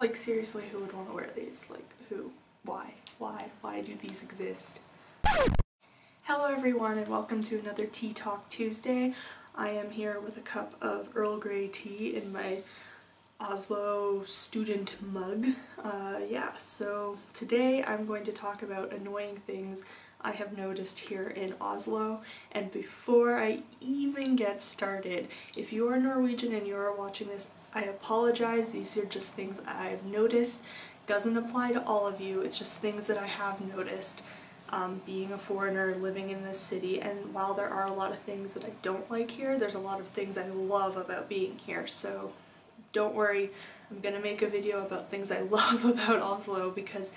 Like, seriously, who would want to wear these? Like, who? Why? Why do these exist? Hello everyone and welcome to another Tea Talk Tuesday. I am here with a cup of Earl Grey tea in my Oslo student mug. So today I'm going to talk about annoying things I have noticed here in Oslo, and before I even get started, if you are Norwegian and you are watching this, I apologize. These are just things I've noticed. Doesn't apply to all of you, it's just things that I have noticed being a foreigner living in this city. And while there are a lot of things that I don't like here, there's a lot of things I love about being here, so don't worry, I'm gonna make a video about things I love about Oslo, because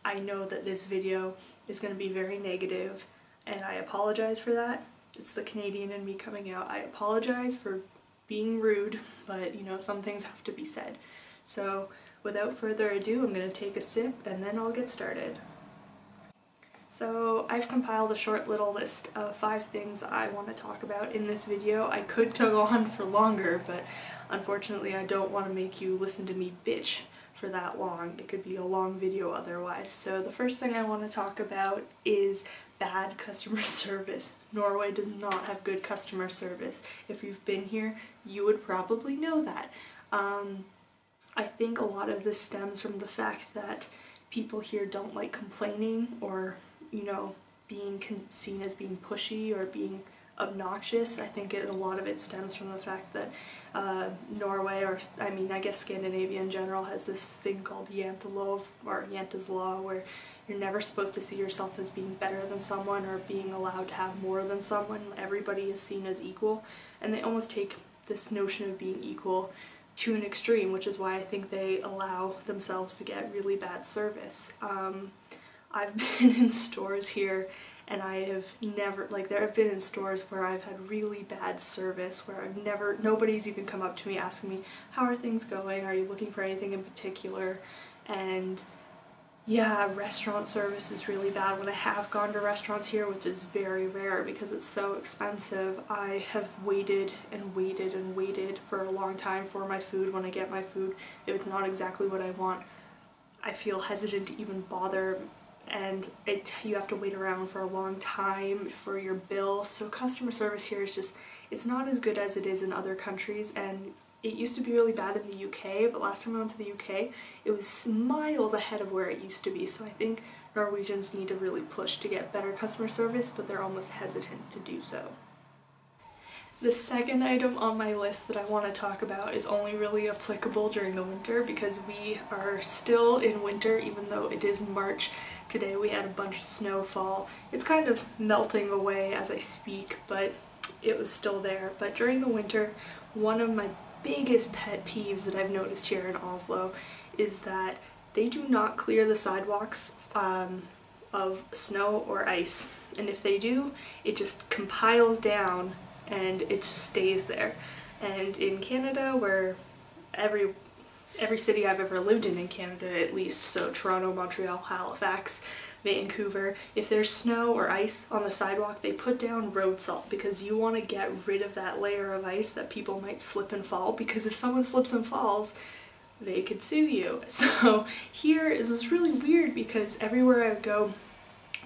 I know that this video is going to be very negative, and I apologize for that. It's the Canadian in me coming out. I apologize for being rude, but you know, some things have to be said. So without further ado, I'm going to take a sip and then I'll get started. So I've compiled a short little list of 5 things I want to talk about in this video. I could go on for longer, but unfortunately I don't want to make you listen to me bitch for that long. It could be a long video otherwise. So the first thing I want to talk about is bad customer service. Norway does not have good customer service. If you've been here, you would probably know that. I think a lot of this stems from the fact that people here don't like complaining or, you know, being seen as being pushy or being obnoxious. I think a lot of it stems from the fact that Norway, or I guess Scandinavia in general, has this thing called Jantelov, or Jante's Law, where you're never supposed to see yourself as being better than someone or being allowed to have more than someone. Everybody is seen as equal, and they almost take this notion of being equal to an extreme, which is why I think they allow themselves to get really bad service. I've been in stores here and I have never, there have been in stores where I've had really bad service, where nobody's even come up to me asking me, how are things going, are you looking for anything in particular? And yeah, restaurant service is really bad. When I have gone to restaurants here, which is very rare because it's so expensive, I have waited and waited and waited for a long time for my food. When I get my food, if it's not exactly what I want, I feel hesitant to even bother, and you have to wait around for a long time for your bill. So customer service here is just, it's not as good as it is in other countries, and it used to be really bad in the UK, but last time I went to the UK, it was miles ahead of where it used to be. So I think Norwegians need to really push to get better customer service, but they're almost hesitant to do so. The second item on my list that I want to talk about is only really applicable during the winter, because we are still in winter even though it is March. Today we had a bunch of snowfall. It's kind of melting away as I speak, but it was still there. But during the winter, one of my biggest pet peeves that I've noticed here in Oslo is that they do not clear the sidewalks of snow or ice. And if they do, it just compiles down and it just stays there. And in Canada, where every city I've ever lived in Canada at least, so Toronto, Montreal, Halifax, Vancouver, if there's snow or ice on the sidewalk, they put down road salt, because you want to get rid of that layer of ice that people might slip and fall, because if someone slips and falls, they could sue you. So here it was really weird, because everywhere I would go,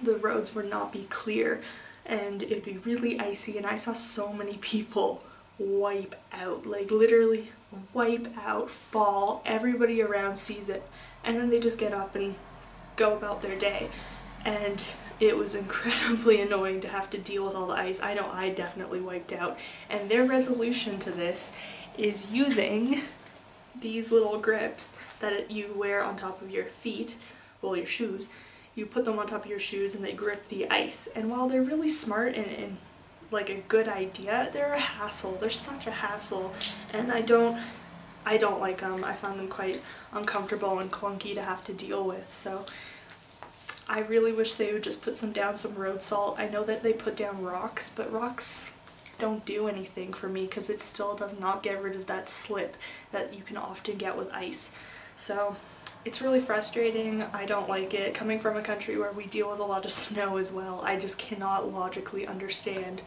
the roads would not be clear and it'd be really icy, and I saw so many people wipe out, like literally wipe out, fall, everybody around sees it, and then they just get up and go about their day. And it was incredibly annoying to have to deal with all the ice. I know I definitely wiped out, and their resolution to this is using these little grips that you wear on top of your feet, well, your shoes. You put them on top of your shoes and they grip the ice. And while they're really smart and like a good idea, they're a hassle. They're such a hassle, and I don't like them. I find them quite uncomfortable and clunky to have to deal with. So I really wish they would just put down some road salt. I know that they put down rocks, but rocks don't do anything for me because it still does not get rid of that slip that you can often get with ice. So it's really frustrating. I don't like it. Coming from a country where we deal with a lot of snow as well, I just cannot logically understand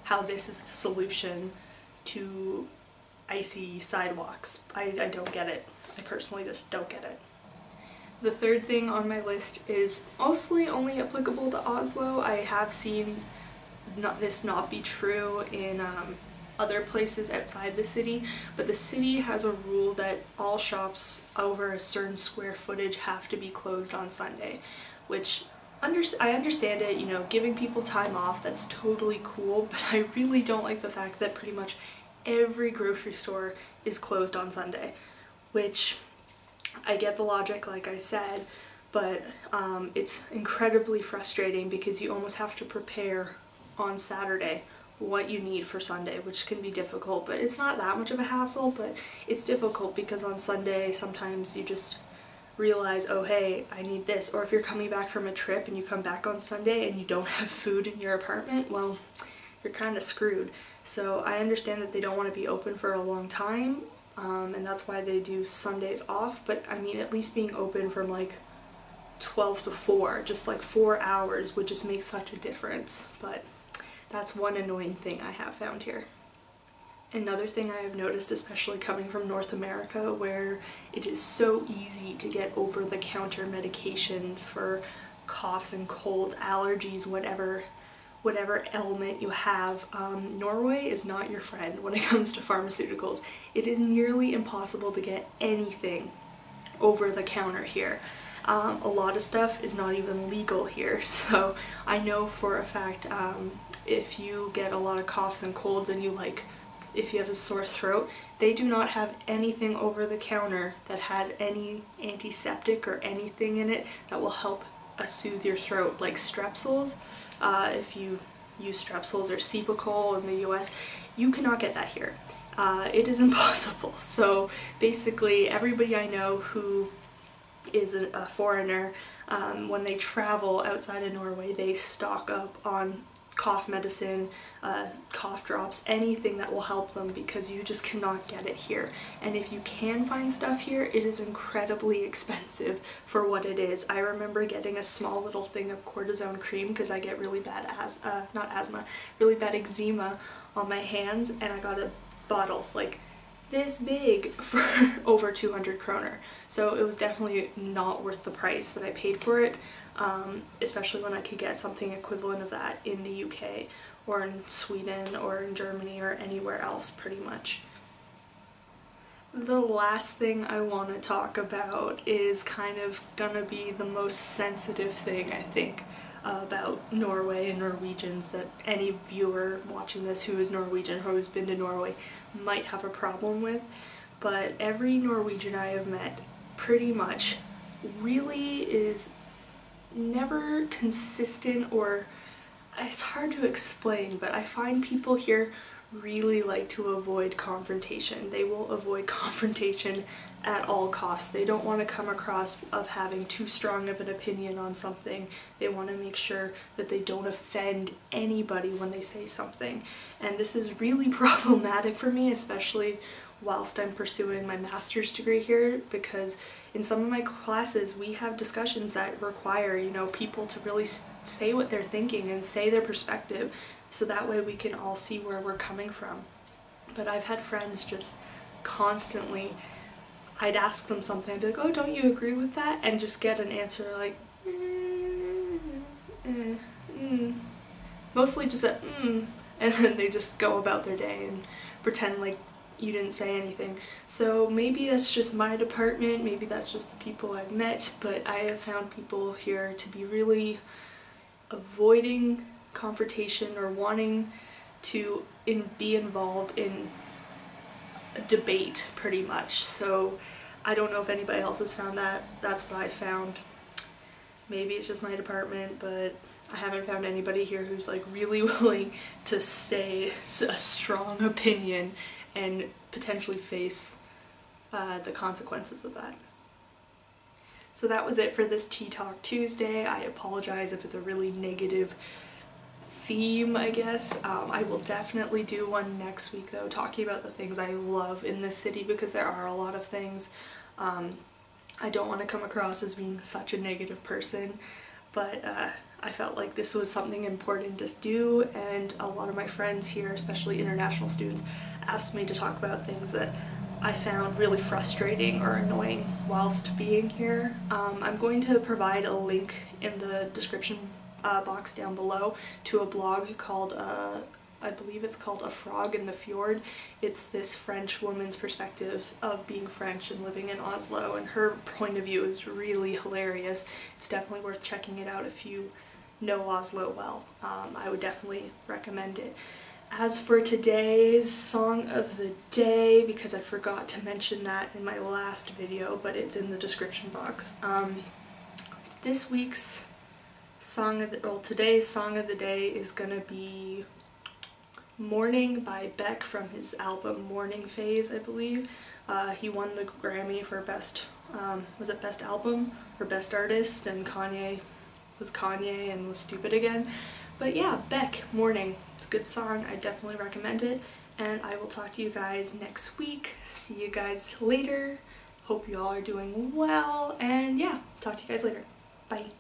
how this is the solution to icy sidewalks. I don't get it. I personally just don't get it. The third thing on my list is mostly only applicable to Oslo. I have seen this not be true in other places outside the city, but the city has a rule that all shops over a certain square footage have to be closed on Sunday, which I understand it, you know, giving people time off, that's totally cool, but I really don't like the fact that pretty much every grocery store is closed on Sunday, which I get the logic, like I said, but it's incredibly frustrating because you almost have to prepare on Saturday what you need for Sunday, which can be difficult, but it's not that much of a hassle, but it's difficult because on Sunday sometimes you just realize, oh hey, I need this, or if you're coming back from a trip and you come back on Sunday and you don't have food in your apartment, well, you're kind of screwed. So I understand that they don't want to be open for a long time, and that's why they do Sundays off, but I mean, at least being open from like 12 to 4, just like 4 hours would just make such a difference. But that's one annoying thing I have found here. Another thing I have noticed, especially coming from North America, where it is so easy to get over-the-counter medication for coughs and colds, allergies, whatever ailment you have, Norway is not your friend when it comes to pharmaceuticals. It is nearly impossible to get anything over the counter here. A lot of stuff is not even legal here, so I know for a fact if you get a lot of coughs and colds and if you have a sore throat, they do not have anything over the counter that has any antiseptic or anything in it that will help soothe your throat, like Strepsils. If you use Strepsils or Cepacol in the US, you cannot get that here. It is impossible. So basically everybody I know who is a foreigner, when they travel outside of Norway, they stock up on cough medicine, cough drops, anything that will help them, because you just cannot get it here. And if you can find stuff here, it is incredibly expensive for what it is. I remember getting a small little thing of cortisone cream because I get really bad really bad eczema on my hands, and I got a bottle like this big for over 200 kroner. So it was definitely not worth the price that I paid for it, especially when I could get something equivalent of that in the UK or in Sweden or in Germany or anywhere else pretty much. The last thing I want to talk about is kind of gonna be the most sensitive thing, I think, about Norway and Norwegians that any viewer watching this who is Norwegian or who's been to Norway might have a problem with. But every Norwegian I have met pretty much really is never consistent, or it's hard to explain, but I find people here really like to avoid confrontation. They will avoid confrontation at all costs. They don't want to come across of having too strong of an opinion on something. They want to make sure that they don't offend anybody when they say something. And this is really problematic for me, especially whilst I'm pursuing my master's degree here, because in some of my classes we have discussions that require, you know, people to really say what they're thinking and say their perspective, so that way we can all see where we're coming from. But I've had friends just constantly, I'd ask them something, I'd be like, oh, don't you agree with that? And just get an answer like, mostly just a and then they just go about their day and pretend like you didn't say anything. So maybe that's just my department, maybe that's just the people I've met, but I have found people here to be really avoiding confrontation or wanting to be involved in a debate pretty much. So I don't know if anybody else has found that. That's what I found. Maybe it's just my department, but I haven't found anybody here who's like really willing to say a strong opinion and potentially face the consequences of that. So that was it for this Tea Talk Tuesday. I apologize if it's a really negative theme, I guess. I will definitely do one next week though, talking about the things I love in this city, because there are a lot of things. I don't want to come across as being such a negative person, but I felt like this was something important to do, and a lot of my friends here, especially international students, asked me to talk about things that I found really frustrating or annoying whilst being here. I'm going to provide a link in the description box down below to a blog called, I believe it's called A Frog in the Fjord. It's this French woman's perspective of being French and living in Oslo, and her point of view is really hilarious. It's definitely worth checking it out if you know Oslo well. I would definitely recommend it. As for today's song of the day, because I forgot to mention that in my last video, but it's in the description box. This week's song of the, well, today's song of the day is gonna be Morning by Beck from his album Morning Phase, I believe. He won the Grammy for best, was it best album or best artist, and Kanye was Kanye and was stupid again. But yeah, Beck, Morning. It's a good song. I definitely recommend it. And I will talk to you guys next week. See you guys later. Hope you all are doing well. And yeah, talk to you guys later. Bye.